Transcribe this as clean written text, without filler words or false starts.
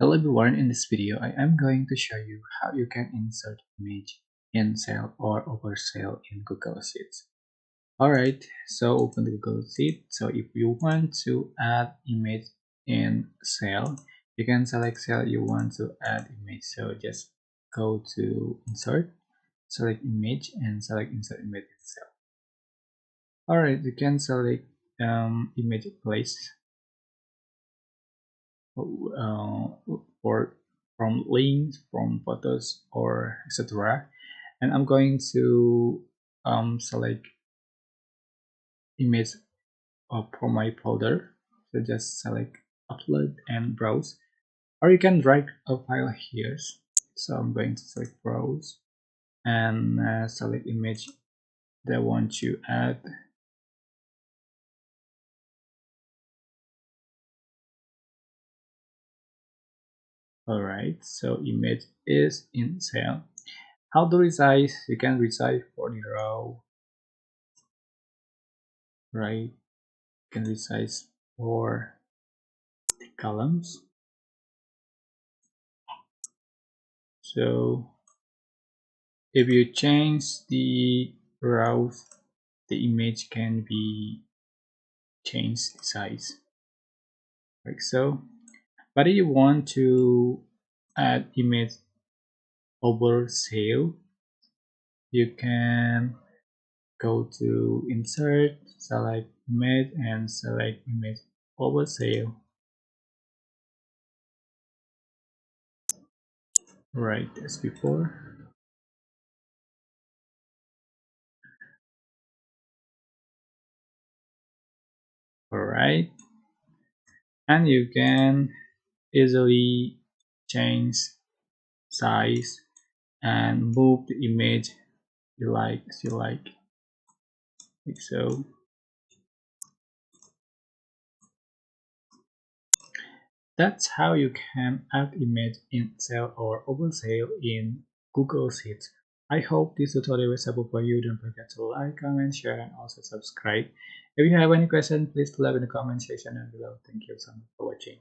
Hello everyone, in this video I am going to show you how you can insert image in cell or over cell in Google Sheets. Alright, so open the Google Sheet. So if you want to add image in cell, you can select cell you want to add image. So just go to insert, select image and select insert image in cell. Alright, you can select image place or from links, from photos, or etc. And I'm going to select image from my folder. So just select upload and browse, or you can drag a file here. So I'm going to select browse and select image that I want to add. Alright, so image is in cell. How to resize? You can resize for the row, right? You can resize for the columns. So if you change the rows, the image can be changed size, like so. But if you want to add image over cell, you can go to insert, select image and select image over cell, right as before. Alright, and you can easily change size and move the image you like as you like so. That's how you can add image in cell or over cell in Google Sheets. I hope this tutorial was helpful for you. Don't forget to like, comment, share, and also subscribe. If you have any questions, please leave in the comment section down below. Thank you so much for watching.